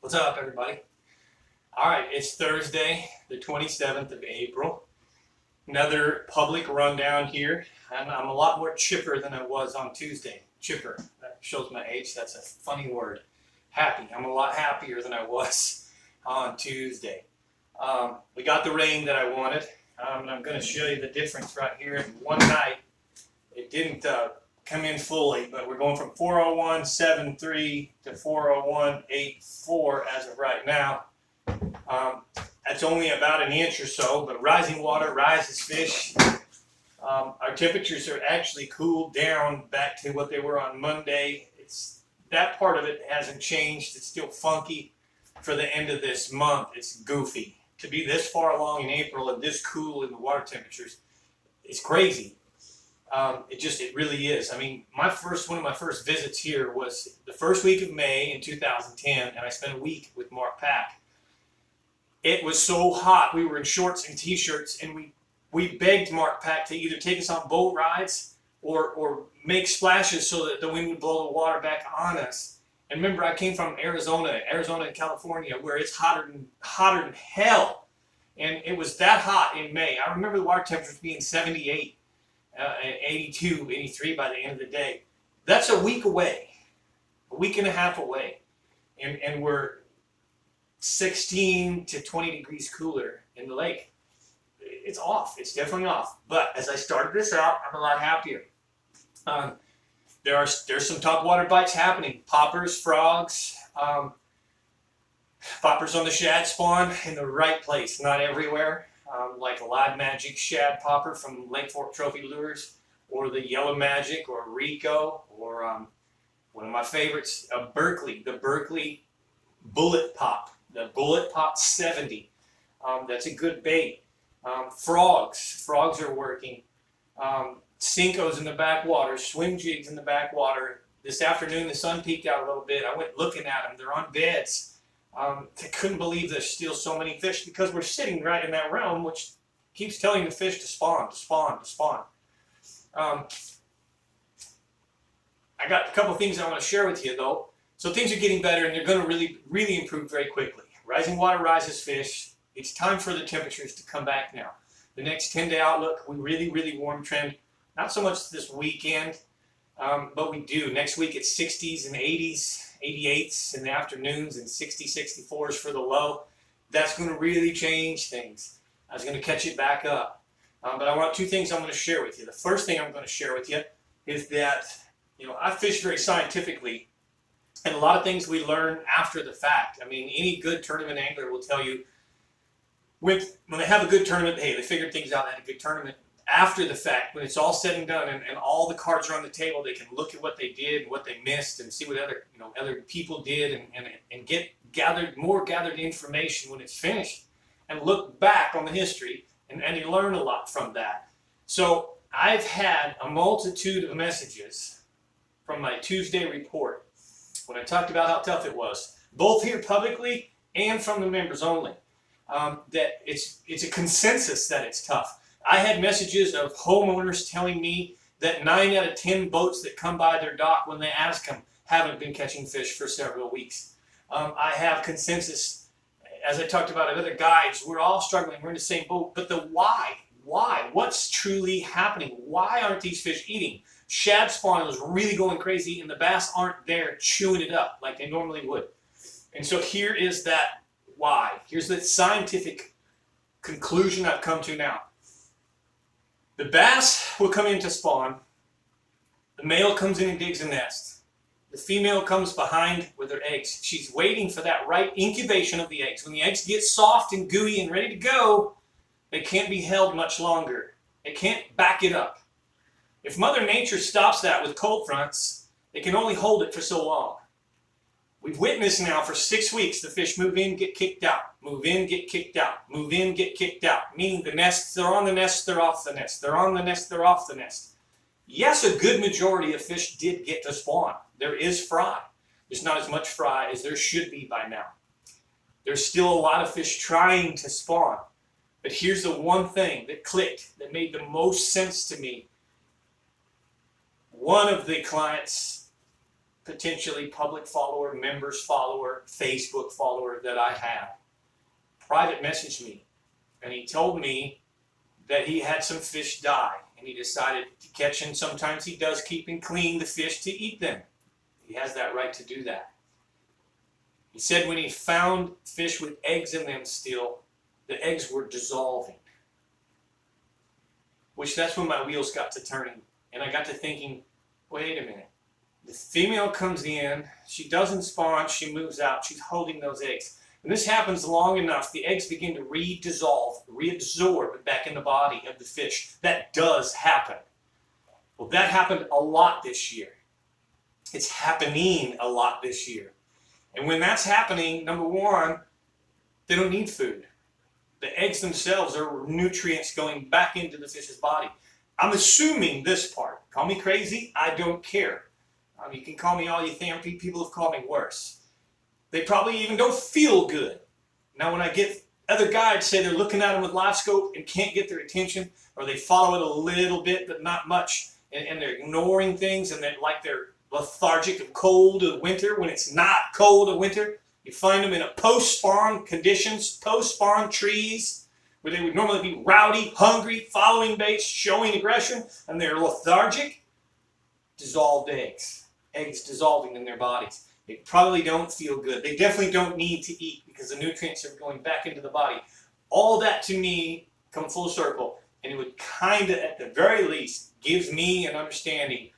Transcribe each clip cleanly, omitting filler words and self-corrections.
What's up, everybody? All right, it's Thursday, the 27th of April. Another public rundown here. I'm a lot more chipper than I was on Tuesday. Chipper, that shows my age. That's a funny word. Happy. I'm a lot happier than I was on Tuesday. We got the rain that I wanted, and I'm going to show you the difference right here. In one night, it didn't come in fully, but we're going from 401.73 to 401.84 as of right now. That's only about an inch or so, but rising water rises fish. Our temperatures are actually cooled down back to what they were on Monday. That part of it hasn't changed. It's still funky for the end of this month. It's goofy. To be this far along in April and this cool in the water temperatures, it's crazy. It really is. I mean, one of my first visits here was the first week of May in 2010, and I spent a week with Mark Pack. It was so hot. We were in shorts and t-shirts, and we begged Mark Pack to either take us on boat rides or make splashes so that the wind would blow the water back on us. And remember, I came from Arizona and California, where it's hotter than hell. And it was that hot in May. I remember the water temperatures being 78. 82, 83 by the end of the day. That's a week away, a week and a half away, and we're 16 to 20 degrees cooler in the lake. It's off. It's definitely off. But as I started this out, I'm a lot happier. There's some topwater bites happening. Poppers, frogs, poppers on the shad spawn in the right place, not everywhere. Like a Live Magic shad popper from Lake Fork Trophy Lures, or the Yellow Magic, or Rico, or one of my favorites, Berkeley, the Berkeley Bullet Pop, the Bullet Pop 70. That's a good bait. Frogs are working. Cincos in the backwater, swim jigs in the backwater. This afternoon the sun peeked out a little bit. I went looking at them. They're on beds. I couldn't believe there's still so many fish, because we're sitting right in that realm which keeps telling the fish to spawn, to spawn, to spawn. I got a couple of things I want to share with you, though. So things are getting better, and they're going to really improve very quickly. Rising water rises fish. It's time for the temperatures to come back now. The next 10-day outlook, we really warm trend. Not so much this weekend, but we do. Next week it's 60s and 80s. 88s in the afternoons and 64s for the low. That's going to really change things. I was going to catch it back up. But I want two things I'm going to share with you. The first thing I'm going to share with you is that, I fish very scientifically, and a lot of things we learn after the fact. I mean, any good tournament angler will tell you when they have a good tournament, hey, they figured things out, they had a good tournament. After the fact, when it's all said and done, and all the cards are on the table, they can look at what they did and what they missed, and see what other people did, and get gathered information when it's finished, and look back on the history, and you learn a lot from that. So I've had a multitude of messages from my Tuesday report when I talked about how tough it was, both here publicly and from the members only, that it's a consensus that it's tough. I had messages of homeowners telling me that 9 out of 10 boats that come by their dock when they ask them haven't been catching fish for several weeks. I have consensus, as I talked about other guides, we're all struggling, we're in the same boat, but the why? What's truly happening? Why aren't these fish eating? Shad spawn is really going crazy, and the bass aren't there chewing it up like they normally would. And so here is that why. Here's the scientific conclusion I've come to now. The bass will come in to spawn. The male comes in and digs a nest. The female comes behind with her eggs. She's waiting for that right incubation of the eggs. When the eggs get soft and gooey and ready to go, they can't be held much longer. They can't back it up. If Mother Nature stops that with cold fronts, they can only hold it for so long. We've witnessed now for 6 weeks the fish move in, get kicked out. Move in, get kicked out. Move in, get kicked out. Meaning the nests, they're on the nest, they're off the nest. They're on the nest, they're off the nest. Yes, a good majority of fish did get to spawn. There is fry. There's not as much fry as there should be by now. There's still a lot of fish trying to spawn. But here's the one thing that clicked, that made the most sense to me. One of the clients potentially public follower, members follower, Facebook follower that I have private messaged me, and he told me that he had some fish die, and he decided to catch them. Sometimes he does keep and clean the fish to eat them. He has that right to do that. He said when he found fish with eggs in them still, the eggs were dissolving. Which that's when my wheels got to turning, and I got to thinking, wait a minute. The female comes in, she doesn't spawn, she moves out, she's holding those eggs. When this happens long enough, the eggs begin to re-dissolve, reabsorb back in the body of the fish. That does happen. Well, that happened a lot this year. It's happening a lot this year. And when that's happening, number one, they don't need food. The eggs themselves are nutrients going back into the fish's body. I'm assuming this part. Call me crazy, I don't care. You can call me all you think. People have called me worse. They probably even don't feel good. Now when I get other guides say they're looking at them with live scope and can't get their attention, or they follow it a little bit but not much, and they're ignoring things, and they're lethargic of cold of winter when it's not cold of winter. You find them in a post-spawn conditions, post-spawn trees, where they would normally be rowdy, hungry, following baits, showing aggression, and they're lethargic. Dissolved eggs. Eggs dissolving in their bodies. They probably don't feel good. They definitely don't need to eat because the nutrients are going back into the body. All that to me come full circle, and it would kind of, at the very least, gives me an understanding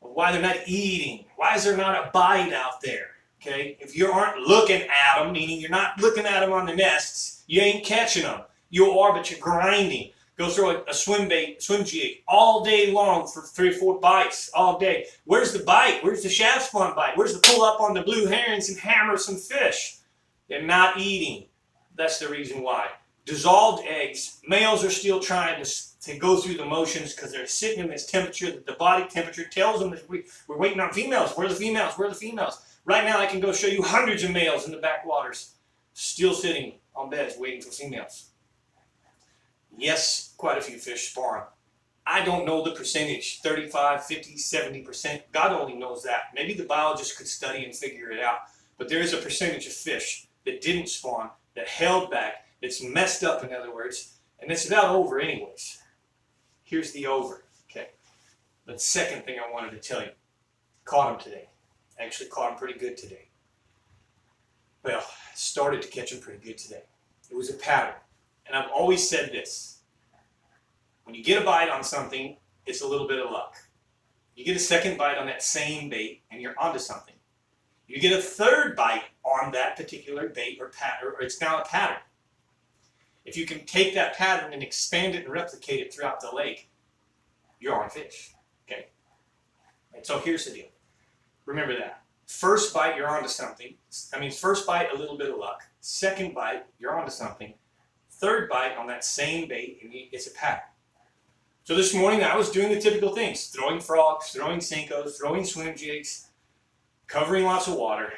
of why they're not eating. Why is there not a bite out there? Okay, if you aren't looking at them, meaning you're not looking at them on the nests, you ain't catching them. You are, but you're grinding. Go throw a swim jig all day long for 3 or 4 bites all day. Where's the bite? Where's the shaft spawn bite? Where's the pull up on the blue herrings and hammer some fish? They're not eating. That's the reason why. Dissolved eggs, males are still trying to go through the motions because they're sitting in this temperature that the body temperature tells them that we're waiting on females. Where are the females? Where are the females? Right now I can go show you hundreds of males in the backwaters still sitting on beds waiting for females. Yes, quite a few fish spawn. I don't know the percentage, 35, 50, 70%. God only knows that. Maybe the biologist could study and figure it out. But there is a percentage of fish that didn't spawn, that held back, that's messed up, in other words, and it's about over anyways. Here's the over. Okay. The second thing I wanted to tell you. Caught him today. Actually caught him pretty good today. Well, started to catch him pretty good today. It was a pattern. And I've always said this. When you get a bite on something, it's a little bit of luck. You get a second bite on that same bait, and you're onto something. You get a third bite on that particular bait or pattern, or it's now a pattern. If you can take that pattern and expand it and replicate it throughout the lake, you're on fish. Okay? And so here's the deal. Remember that. First bite, you're onto something. First bite, a little bit of luck. Second bite, you're onto something. Third bite on that same bait, and it's a pattern. So this morning I was doing the typical things, throwing frogs, throwing Senkos, throwing swim jigs, covering lots of water,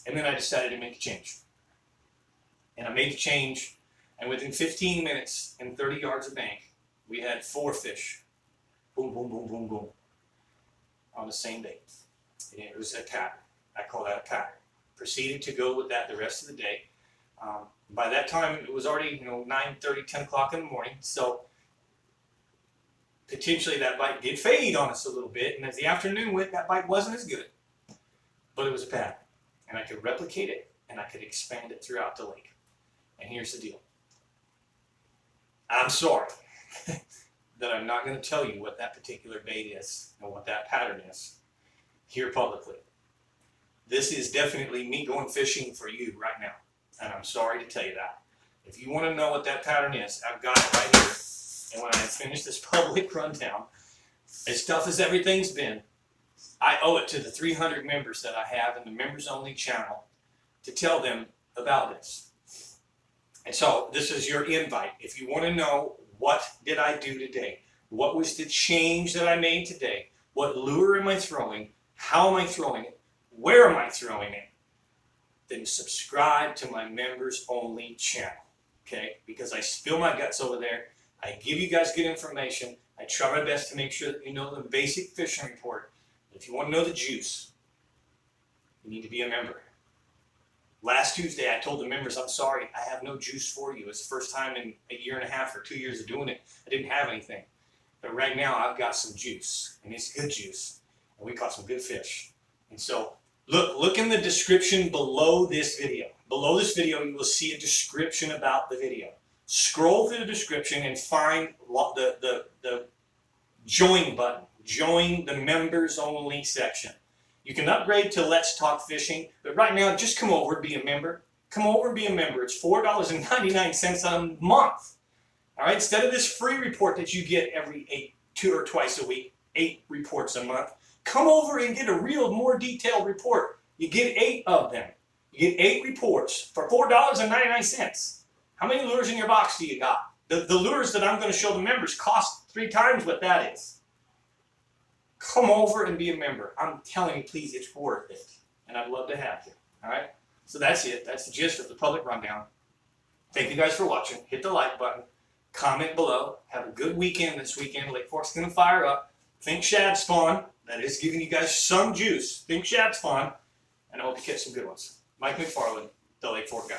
and then I decided to make a change. And I made the change, and within 15 minutes and 30 yards of bank, we had 4 fish. Boom, boom, boom, boom, boom, on the same bait. And it was a pattern. I call that a pattern. Proceeded to go with that the rest of the day. By that time, it was already 9:30, 10 o'clock in the morning, so potentially that bite did fade on us a little bit, and as the afternoon went, that bite wasn't as good. But it was a pattern, and I could replicate it, and I could expand it throughout the lake. And here's the deal. I'm sorry that I'm not going to tell you what that particular bait is and what that pattern is here publicly. This is definitely me going fishing for you right now. And I'm sorry to tell you that. If you want to know what that pattern is, I've got it right here. And when I finish this public rundown, as tough as everything's been, I owe it to the 300 members that I have in the members-only channel to tell them about this. And so this is your invite. If you want to know what did I do today, what was the change that I made today, what lure am I throwing, how am I throwing it, where am I throwing it, then subscribe to my members only channel, okay? Because I spill my guts over there. I give you guys good information. I try my best to make sure that you know the basic fishing report, If you want to know the juice, you need to be a member. Last Tuesday, I told the members, I'm sorry, I have no juice for you. It's the first time in a year and a half or 2 years of doing it. I didn't have anything. But right now, I've got some juice, and it's good juice. And we caught some good fish. And so, look in the description below this video. Below this video, you will see a description about the video. Scroll through the description and find the join button. Join the members only section. You can upgrade to Let's Talk Fishing, but right now, just come over and be a member. Come over and be a member. It's $4.99 a month. All right, instead of this free report that you get every 2 or twice a week, 8 reports a month, come over and get a real, more detailed report. You get 8 of them. You get 8 reports for $4.99. How many lures in your box do you got? The lures that I'm going to show the members cost 3 times what that is. Come over and be a member. I'm telling you, please, it's worth it. And I'd love to have you. All right? So that's it. That's the gist of the public rundown. Thank you guys for watching. Hit the like button. Comment below. Have a good weekend this weekend. Lake Fork's going to fire up. Think shad spawn. That is giving you guys some juice. Think shad spawn. And I hope you catch some good ones. Mike McFarland, the Lake Fork guy.